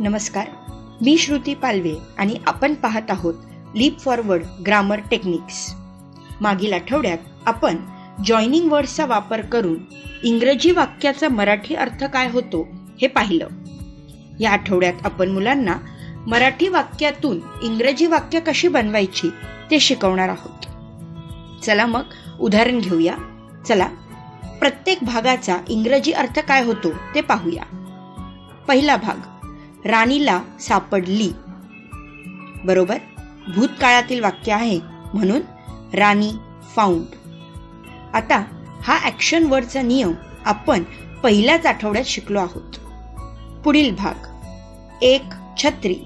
नमस्कार, मी श्रुती पालवे आणि आपण पाहत आहोत लीप फॉरवर्ड ग्रामर टेक्निक्स. मागील आठवड्यात आपण जॉइनिंग वर्ड्सचा वापर करून इंग्रजी वाक्याचा मराठी अर्थ काय होतो हे पाहिलं. या आठवड्यात आपण मुलांना मराठी वाक्यातून इंग्रजी वाक्य कशी बनवायची ते शिकवणार आहोत. चला मग उदाहरण घेऊया. चला प्रत्येक भागाचा इंग्रजी अर्थ काय होतो ते पाहूया. पहिला भाग, राणीला सापडली. बरोबर, भूतकाळातील वाक्य आहे म्हणून राणी फाउंड. आता हा ॲक्शन वर्डचा नियम आपण पहिल्याच आठवड्यात शिकलो आहोत. पुढील भाग, एक छत्री.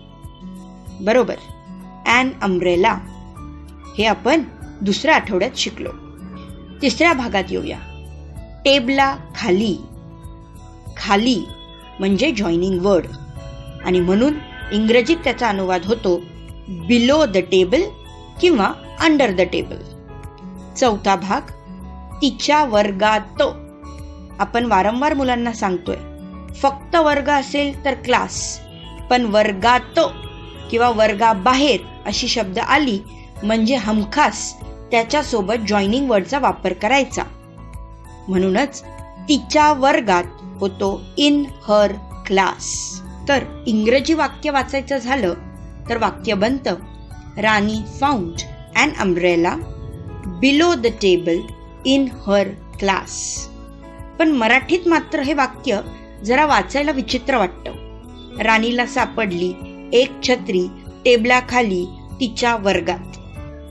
बरोबर, ॲन अम्ब्रेला. हे आपण दुसऱ्या आठवड्यात शिकलो. तिसऱ्या भागात येऊया. टेबला खाली. खाली म्हणजे जॉइनिंग वर्ड आणि म्हणून इंग्रजीत त्याचा अनुवाद होतो बिलो द टेबल किंवा अंडर द टेबल. चौथा भाग, तिच्या वर्गात. आपण वारंवार मुलांना सांगतोय फक्त वर्ग असेल तर क्लास, पण वर्गात किंवा वर्गाबाहेर अशी शब्द आली म्हणजे हमखास त्याच्यासोबत जॉइनिंग वर्डचा वापर करायचा. म्हणूनच तिच्या वर्गात होतो इन हर क्लास. तर इंग्रजी वाक्य वाचायचं झालं तर वाक्य बनतं Rani found an umbrella below the table in her class. पण मराठीत मात्र हे वाक्य जरा वाचायला विचित्र वाटतं. राणीला सापडली एक छत्री टेबलाखाली तिच्या वर्गात.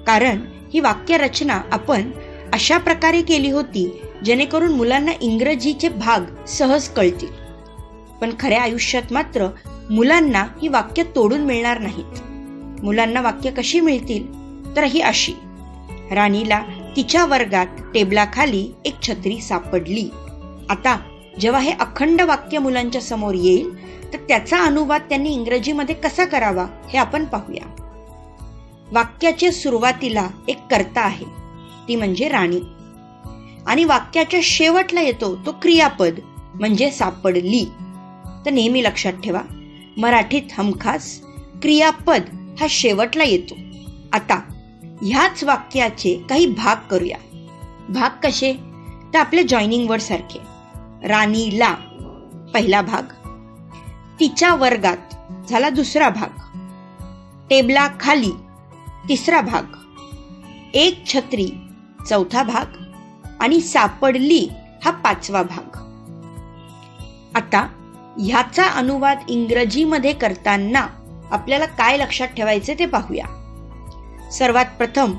कारण ही वाक्य रचना आपण अशा प्रकारे केली होती जेणेकरून मुलांना इंग्रजीचे भाग सहज कळतील. पण खऱ्या आयुष्यात मात्र मुलांना ही वाक्य तोडून मिळणार नाहीत. मुलांना वाक्य कशी मिळतील तर ही अशी: राणीला तिच्या वर्गात टेबलाखाली एक छत्री सापडली. आता जेव्हा हे अखंड वाक्य मुलांच्या समोर येईल तर त्याचा अनुवाद त्यांनी इंग्रजीमध्ये कसा करावा हे आपण पाहूया. वाक्याच्या सुरुवातीला एक कर्ता आहे, ती म्हणजे राणी, आणि वाक्याच्या शेवटला येतो तो क्रियापद म्हणजे सापडली. तर नेहमी लक्षात ठेवा, मराठीत हमखास क्रियापद हा शेवटला येतो. आता ह्याच वाक्याचे काही भाग करूया. भाग कसे तर आपल्या जॉइनिंग वर्ड सारखे. राणीला पहिला भाग, तिच्या वर्गात झाला दुसरा भाग, टेबला खाली तिसरा भाग, एक छत्री चौथा भाग आणि सापडली हा पाचवा भाग. आता ह्याचा अनुवाद इंग्रजीमध्ये करताना आपल्याला काय लक्षात ठेवायचे ते पाहूया. सर्वात प्रथम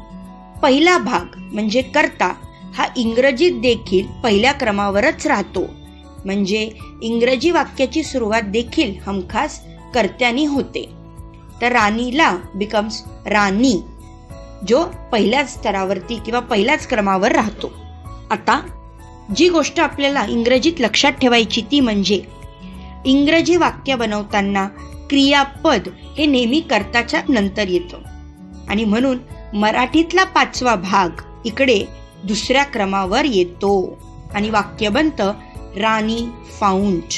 पहिला भाग म्हणजे कर्ता हा इंग्रजीत देखील पहिल्या क्रमावरच राहतो. म्हणजे इंग्रजी वाक्याची सुरुवात देखील हमखास कर्त्याने होते. तर राणीला बिकम्स राणी, जो पहिल्याच स्तरावरती किंवा पहिल्याच क्रमावर राहतो. आता जी गोष्ट आपल्याला इंग्रजीत लक्षात ठेवायची ती म्हणजे इंग्रजी वाक्य बनवताना क्रियापद हे नेहमी कर्ताच्या नंतर येतं आणि म्हणून मराठीतला पाचवा भाग इकडे दुसऱ्या क्रमावर येतो आणि वाक्य बनतं राणी फाउंड.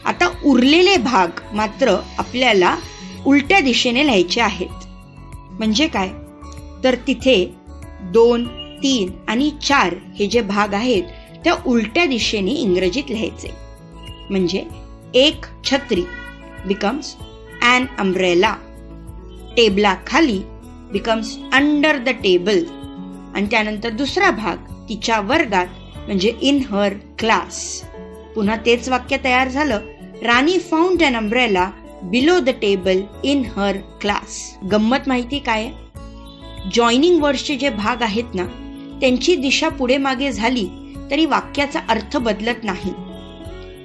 आता उरलेले भाग मात्र आपल्याला उलट्या दिशेने लिहायचे आहेत. म्हणजे काय तर तिथे 2, 3 आणि 4 हे जे भाग आहेत त्या उलट्या दिशेने इंग्रजीत लिहायचे. म्हणजे एक छत्री बिकम्स ॲन अम्ब्रेला, टेबला खाली बिकम्स अंडर द टेबल आणि त्यानंतर दुसरा भाग तिच्या वर्गात म्हणजे इन हर क्लास. पुन्हा तेच वाक्य तयार झालं, Rani found an umbrella below the table in her class. गंमत माहिती काय आहे, जॉइनिंग वर्ड्सचे जे भाग आहेत ना त्यांची दिशा पुढे मागे झाली तरी वाक्याचा अर्थ बदलत नाही.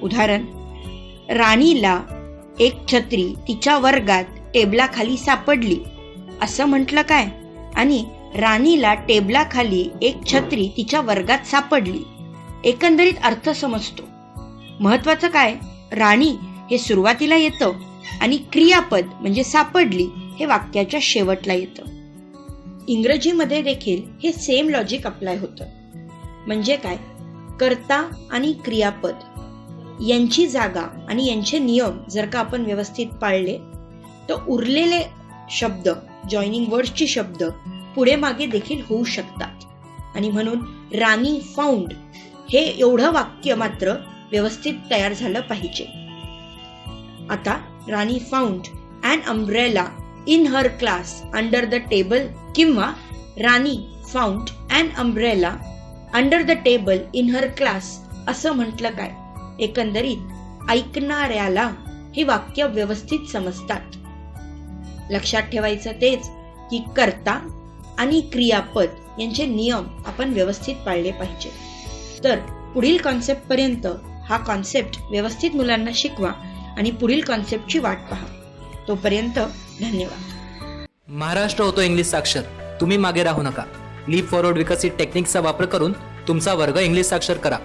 उदाहरण, राणीला एक छत्री तिच्या वर्गात टेबलाखाली सापडली असं म्हटलं काय, आणि राणीला टेबलाखाली एक छत्री तिच्या वर्गात सापडली. एकंदरीत अर्थ समजतो. महत्वाचं काय, राणी हे सुरुवातीला येतं आणि क्रियापद म्हणजे सापडली हे वाक्याच्या शेवटला येतं. इंग्रजीमध्ये देखील हे सेम लॉजिक अप्लाय होतं. म्हणजे काय, कर्ता आणि क्रियापद यांची जागा आणि यांचे नियम जर का आपण व्यवस्थित पाळले तर उरलेले शब्द, जॉईनिंग वर्ड्सची शब्द पुढे मागे देखील होऊ शकतात. आणि म्हणून राणी फाउंड हे एवढं वाक्य मात्र व्यवस्थित तयार झालं पाहिजे. आता Rani found an umbrella in her class under the table किंवा Rani found an umbrella under the table in her class असं म्हटलं काय, एकंदरीत ऐकणाऱ्याला हे वाक्य व्यवस्थित समजतात. लक्षात ठेवायचं तेच की कर्ता आणि क्रियापद यांचे नियम आपण व्यवस्थित पाळले पाहिजे. तर पुढील कॉन्सेप्ट पर्यंत हा कॉन्सेप्ट व्यवस्थित मुलांना शिकवा आणि पुढील कॉन्सेप्टची वाट पहा. तोपर्यंत धन्यवाद. महाराष्ट्र होतो इंग्लिश साक्षर. तुम्ही मागे राहू नका. लीप फॉरवर्ड विकसित टेक्निक्सचा वापर करून तुमचा वर्ग इंग्लिश साक्षर करा.